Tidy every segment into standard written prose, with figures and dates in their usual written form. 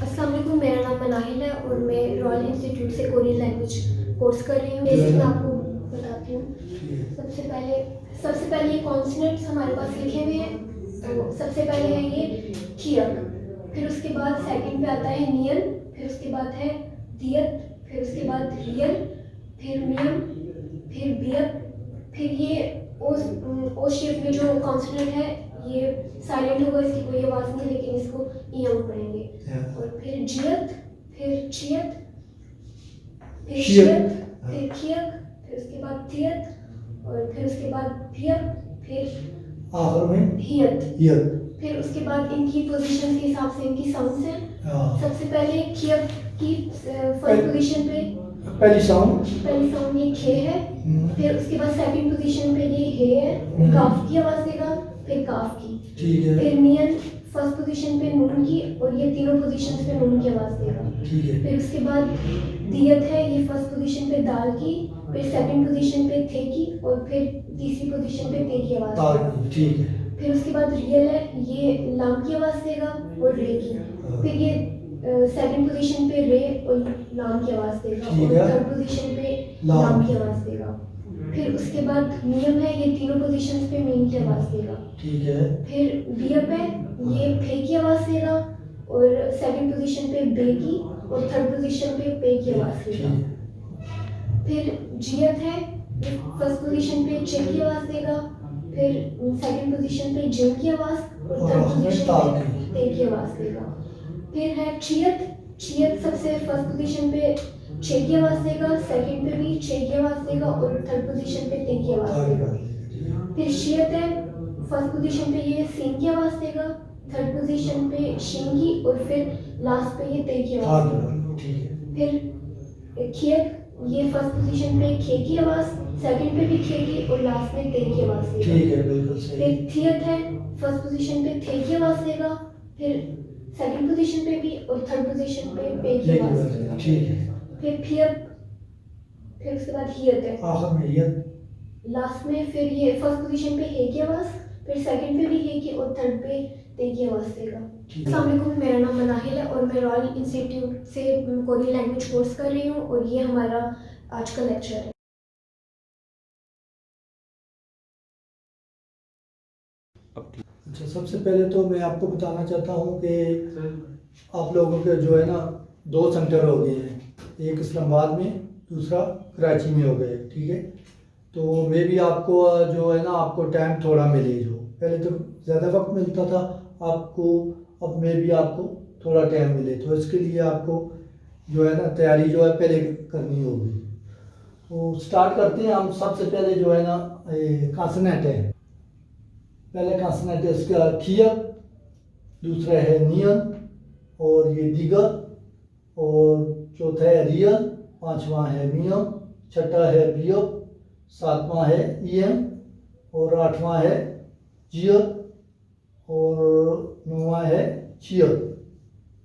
अस्सलाम वालेकुम, मेरा नाम मनाहिल है और मैं रॉयल इंस्टीट्यूट से कोरियन लैंग्वेज कोर्स कर रही हूँ। बेसिक मैं आपको बताती हूँ। सबसे पहले ये कॉन्सोनेंट्स हमारे पास लिखे हुए हैं। तो सबसे पहले है ये कियक, फिर उसके बाद सेकंड पे आता है नियन, फिर उसके बाद है दियत, फिर उसके बाद रियल, फिर मियम, फिर बियत, फिर ये ओ शेप में जो कॉन्सोनेंट है ये साइलेंट होगा, इसकी कोई आवाज़ नहीं, लेकिन इसको ईयम पढ़ेंगे। और फिर जियत, फिर चियत, फिर शियत, फिर खियक, फिर उसके बाद थियत, और फिर उसके बाद फियक, फिर आखिर में हियत। हियत। फिर उसके बाद इनकी पोजीशन के हिसाब से इनकी साउंड्स हैं। सबसे पहले खियक की फर्स्ट पोजीशन पे पहली साउंड ये खे है। फिर उसके बाद सेकंड पोजीशन पे ये हे है, काफ की आवाज देगा, फिर काफ की। ठीक है। फिर नियन फर्स्ट पोजीशन पे नून की, और ये तीनों पोजीशंस पे नून की आवाज देगा। ठीक है। फिर उसके बाद दियत है, ये फर्स्ट पोजीशन पे दाल की, फिर सेकंड पोजीशन पे थे की, और फिर तीसरी पोजीशन पे ते की आवाज देगा। ठीक है। फिर उसके बाद रियल है, ये लाम की आवाज देगा और रे की। फिर ये सेकंड पोजीशन पे रे और लाम की आवाज देगा, और थर्ड पोजीशन पे लाम की आवाज देगा। फिर उसके बाद मीम है, ये तीनों पोजीशंस पे मीम की आवाज देगा। ठीक है। फिर बियप है, ये फे की आवाज देगा, और सेकंड पोजीशन पे बे की, और थर्ड पोजीशन पे पे की आवाज देगा। फिर जियत है, ये फर्स्ट पोजीशन पे चे की आवाज देगा, फिर सेकंड पोजीशन पे जिन की आवाज, और थर्ड पोजीशन पे ते की आवाज देगा। फिर है चियत, सबसे फर्स्ट पोजीशन पे छे की आवाज देगा, सेकंड पे भी छे की आवाज देगा, और थर्ड पोजीशन पे ते की आवाज देगा। फिर शियत है, फर्स्ट पोजीशन पे ये सीन की आवाज देगा, थर्ड पोजीशन पे शिन की, और फिर लास्ट पे ये ते की आवाज देगा। फिर खियत, ये फर्स्ट पोजीशन पे खे की आवाज, सेकंड पे भी खे की, और लास्ट में ते की आवाज देगा। ठीक है, बिल्कुल सही। फिर थियत है, फर्स्ट पोजीशन पे थे की आवाज देगा, फिर सेकंड पोजीशन पे भी, और थर्ड पोजीशन पे पे की आवाज देगा। ठीक है। फिर फियत, फिर उसके बाद हियत है, आखिर में हियत, लास्ट में फिर ये फर्स्ट पोजीशन पे हे की आवाज, फिर सेकंड पे भी हे की, और थर्ड पे ते की आवाज देगा। अस्सलाम वालेकुम, मेरा नाम मनाहिल है और मैं रॉयल इंस्टीट्यूट से कोरियन लैंग्वेज कोर्स कर रही हूँ, और ये हमारा आज का लेक्चर है। अच्छा, सबसे पहले तो मैं आपको बताना चाहता हूँ कि आप लोगों के जो है ना 2 सेंटर हो गए हैं, एक इस्लामाबाद में, दूसरा कराची में हो गए। ठीक है। तो मैं भी आपको जो है ना आपको टाइम थोड़ा मिले, जो पहले तो ज़्यादा वक्त मिलता था आपको, अब मैं भी आपको थोड़ा टाइम मिले, तो इसके लिए आपको जो है ना तैयारी जो है पहले करनी होगी। तो स्टार्ट करते हैं हम। सबसे पहले जो है ना कॉन्सोनेंट है। पहले कॉन्सोनेंट है इसका खियक, दूसरा है नियन, और ये दिगर, और चौथा है रियल, पांचवा है मियम, छठा है बियप, सातवां है ईएम, और आठवां है जियत, और नौवां है चियत।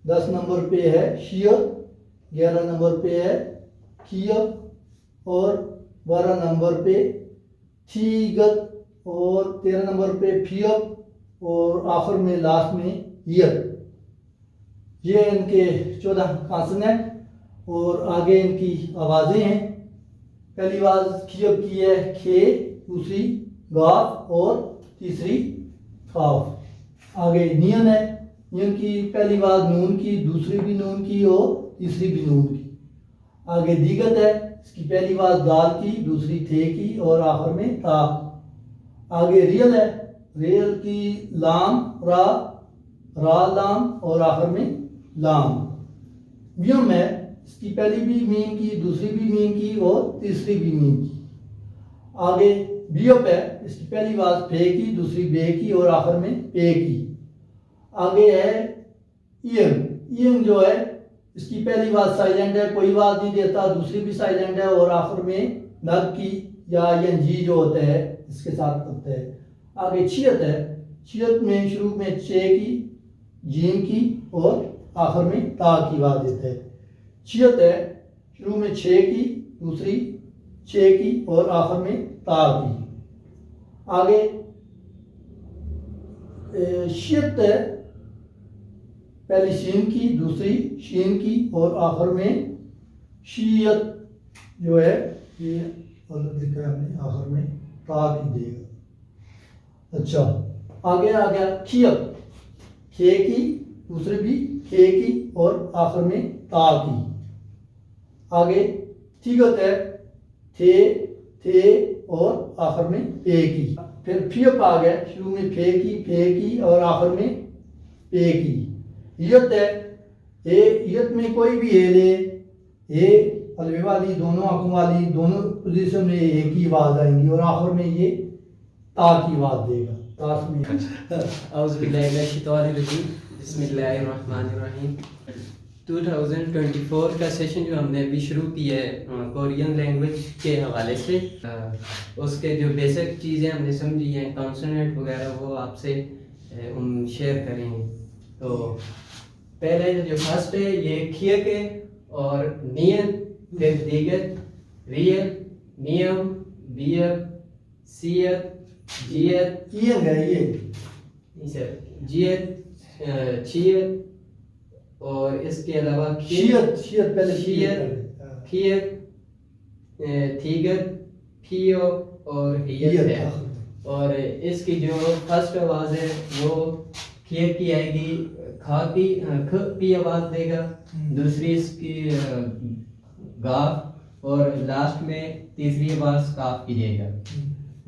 10 नंबर पे है शियत, 11 नंबर पे है खियक, और 12 नंबर पे थीगत, और 13 नंबर पे फियक, और आखिर में लास्ट में ईयत। ये इनके 14 कॉन्सोनेंट, और आगे इनकी आवाज़ें हैं। पहली आवाज़ खियक की है खे, दूसरी गाफ, और तीसरी काफ। आगे नियन है, नियन की पहली आवाज़ नून की, दूसरी भी नून की, और तीसरी भी नून की। आगे दिगत है, इसकी पहली आवाज़ दाल की, दूसरी थे की, और आखिर में ता। आगे रियल है, रियल की लाम रा, रा लाम, और आखिर में लाम। मियम है, इसकी पहली भी मीम की, दूसरी भी मीम की, और तीसरी भी मीम की। आगे बियप है, इसकी पहली आवाज फे की, दूसरी बे की, और आखिर में पे की। आगे है ईएम। ईएम जो है इसकी पहली आवाज साइलेंट है, कोई आवाज नहीं देता, दूसरी भी साइलेंट है, और आखिर में नग की या जी जो होता है इसके साथ होता है। आगे छियत है, छियत में शुरू में चे की, जीम की, और आखिर में ता की आवाज देता है। छियत है, शुरू में छे की, दूसरी छे की, और आखिर में ता की। आगे शियत है, पहली शीन की, दूसरी शीन की और आखिर में शीयत जो है ये अलग लिखा है हमने, आखिर में ता की देगा। अच्छा, आगे आ गया खियत, खे की, दूसरी भी खे की और आखिर में ता की। आगे थिगत है, थे, थे और आखिर में पे की। फिर फियप आ गया, शुरू में फे की और आखिर में पे की। यत है, यत में कोई भी ए ले, ए अलवे वाली, दोनों आंखों वाली, दोनों पोजीशन में एक ही आवाज आएंगी और आखिर में ये ता की आवाज देगा। तास में बिस्मिल्लाहिर्रहमानिर्रहीम। 2024 का सेशन जो हमने अभी शुरू किया है कोरियन लैंग्वेज के हवाले से, उसके जो बेसिक चीज़ें हमने समझी हैं, कॉन्सोनेंट वगैरह, वो आपसे हम शेयर करेंगे। तो पहले जो फर्स्ट है ये खियक है और नियत, फिर दिगत, रियल, नियम, बियर, सियत, जियत, कियत है ये जियत, छियत और इसके अलावा शियत, शियत पहले शियत, खियत, थीगत, फियो और हियत है। और इसकी जो फर्स्ट आवाज़ है वो खियत की आएगी, खा की, ख की आवाज़ देगा, दूसरी इसकी गाफ और लास्ट में तीसरी आवाज़ काफ की देगा।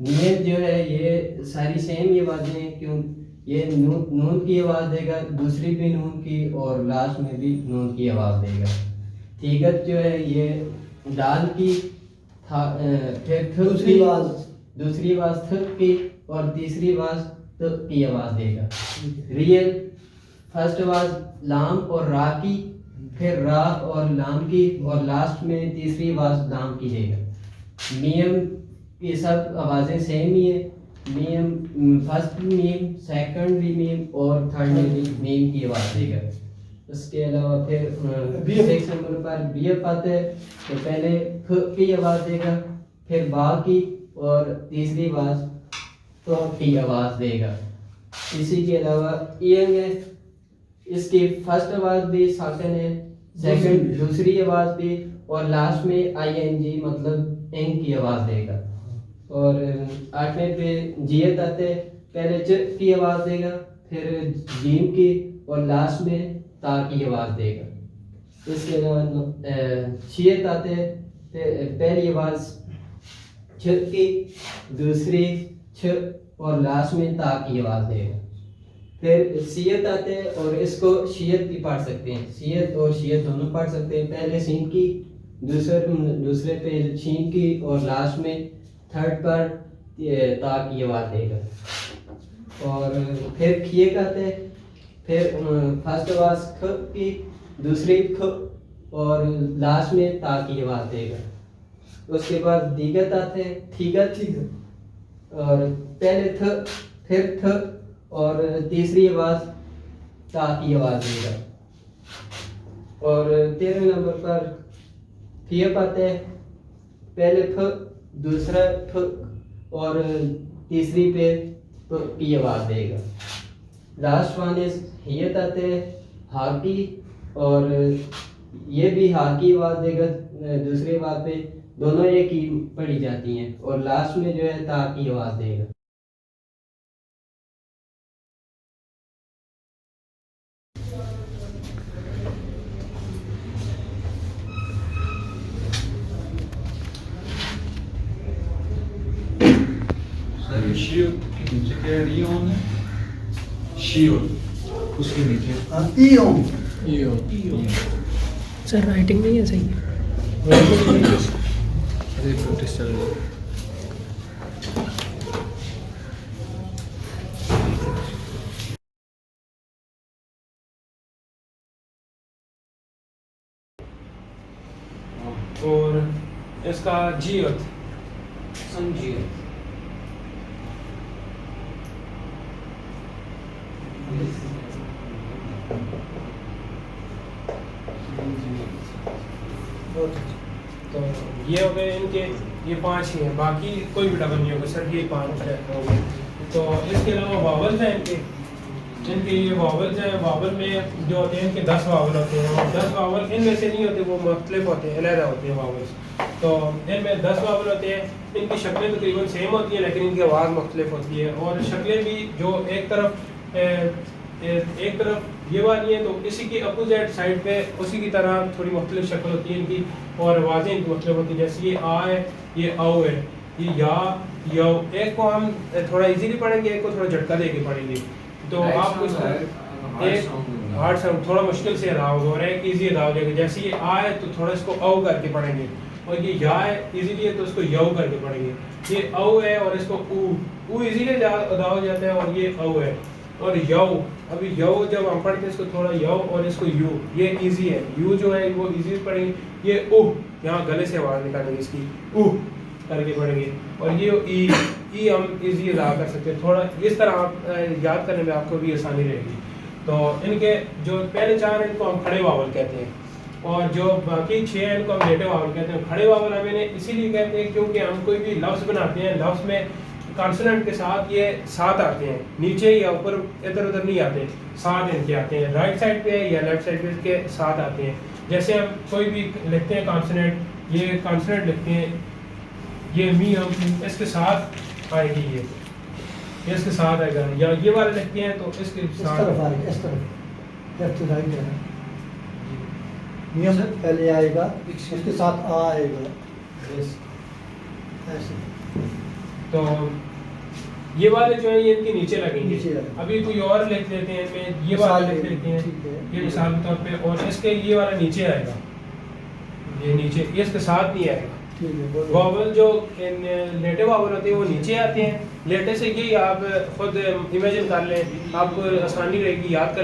नियत जो है ये सारी सेम ही आवाज़ें हैं, क्यों ये नून की आवाज़ देगा, दूसरी भी नून की और लास्ट में भी नून की आवाज़ देगा। थीगत जो है ये दाल की, फिर दूसरी आवाज़ थ की और तीसरी आवाज़ त की आवाज़ देगा। रियल फर्स्ट आवाज़ लाम और रा की, फिर रा और लाम की और लास्ट में तीसरी आवाज़ लाम की देगा। नियम ये सब आवाज़ें सेम ही है, मीम फर्स्ट मीम, सेकंड भी मीम और थर्ड में भी मीम की आवाज़ देगा। उसके अलावा फिर 6 नंबर पर बियप आते हैं, तो पहले ख की आवाज़ देगा, फिर बा की और तीसरी आवाज़ तो की आवाज़ देगा। इसी के अलावा ईयंग है, इसकी फर्स्ट आवाज़ भी साकन है, सेकंड दूसरी आवाज़ भी और लास्ट में ING मतलब एंग की आवाज़ देगा। और 8वें पे जियत आते, पहले च की आवाज़ देगा, फिर जीम की और लास्ट में ता की आवाज़ देगा। इसके अलावा छियत आते, पहली आवाज़ छ की, दूसरी छ और लास्ट में ता की आवाज़ देगा। फिर सियत आते हैं और इसको शियत भी पढ़ सकते हैं, सियत और शियत दोनों पढ़ सकते हैं। पहले सीन की, दूसरे पे शीन की और लास्ट में थर्ड पर ता की आवाज़ देगा। और फिर खियक आते हैं, फिर फर्स्ट आवाज़ ख की, दूसरी ख और लास्ट में ता की आवाज़ देगा। उसके बाद दिगत आते हैं, थीगत और पहले थ, फिर थ और तीसरी आवाज़ ता की आवाज़ देगा। और 13वें नंबर पर फियप आते हैं, पहले फ, दूसरा फ और तीसरी पे प की आवाज़ देगा। लास्ट वन इज हियत आते हैं, हाकी और ये भी हाकी आवाज़ देगा, दूसरी आवाज़ पे दोनों एक ही पढ़ी जाती हैं और लास्ट में जो है ता की आवाज़ देगा। शिव के नीचे क्या रियोन है, शिव उसके नीचे सर राइटिंग नहीं है सही। अरे प्रोटेस्ट चल रही है। और इसका जियत समझिए तो ये हो गए इनके, ये 5 ही हैं, बाकी कोई भी डबल नहीं होगा, सिर्फ ये 5 हो गए। तो इसके अलावा वावल हैं इनके, इनके ये वावल्स हैं, वावल में जो होते हैं इनके 10 वावल होते हैं, और 10 वावल इनमें से नहीं होते, वो मुख्तलिफ होते हैं, अलग होते हैं वावल्स। तो इनमें 10 वावल होते हैं, इनकी शक्लें तकरीबन सेम होती हैं लेकिन इनकी आवाज़ मुख्तलिफ होती है, और शक्लें भी जो एक तरफ ये वाली है तो इसी की अपोजिट साइड पे उसी की तरह थोड़ी मुख्तलिफ शक्ल होती है इनकी, और आवाज़ें इनकी मुख्तलिफ होती हैं। जैसे ये आ है, ये औ है, ये या यौ। एक को हम थोड़ा इजीली पढ़ेंगे, एक को थोड़ा झटका देके पढ़ेंगे। तो आपको एक हार्ड साउंड थोड़ा मुश्किल से अदा होगा और एक इजी अदा हो जाएगा। जैसे ये आ है तो थोड़ा इसको औ करके पढ़ेंगे, और ये या है इजीली है तो इसको यौ करके पढ़ेंगे। ये औ है और इसको ऊ इजीली अदा हो जाता है, और ये औ है। और यौ, अभी यौ जब हम पढ़ते हैं इसको थोड़ा यौ, और इसको यू, ये इजी है। यू जो है वो इजी पढ़ेंगे। ये यहाँ गले से आवाज़ निकालेंगे इसकी, करके पढ़ेंगे। और ये ई हम इजी अदा कर सकते हैं। थोड़ा इस तरह आप याद करने में आपको भी आसानी रहेगी। तो इनके जो पहले 4 हैं इनको हम खड़े वावल कहते हैं, और जो बाकी 6 हैं इनको हम लेटे वावल कहते हैं। खड़े वावल हम इन्हें इसीलिए कहते हैं क्योंकि हम कोई भी लफ्ज़ बनाते हैं, लफ्ज़ में कॉन्सोनेंट के साथ ये साथ आते हैं, नीचे या ऊपर इधर उधर नहीं आते, साथ इनके आते हैं। राइट साइड पे या लेफ्ट साइड पे इसके साथ आते हैं। जैसे हम कोई भी लिखते हैं कॉन्सोनेंट, ये कॉन्सोनेंट लिखते हैं, ये मी हम इसके साथ आएगी, ये इसके साथ आएगा, या ये वाले लिखते हैं तो इसके इस साथ तरफ आएगा, इस तरफ लेफ्ट टू राइट है। नियम पहले आएगा, उसके साथ आ आएगा, ऐसे। तो ये वाले जो है ये इनके नीचे लगेंगे। नीचे लगेंगे। अभी कोई और लिख लेते हैं, इनमें ये मिसाल वाला लिख लेते हैं, ठीक है। ये मिसाल के तौर पे, और इसके ये वाला नीचे आएगा, ये नीचे, ये इसके साथ नहीं आएगा। ठीक है, बोलो। वावल जो लेटे वावल होते हैं वो नीचे आते हैं। लेटे से यही आप खुद इमेजिन कर लें, आपको आसानी रहेगी याद कर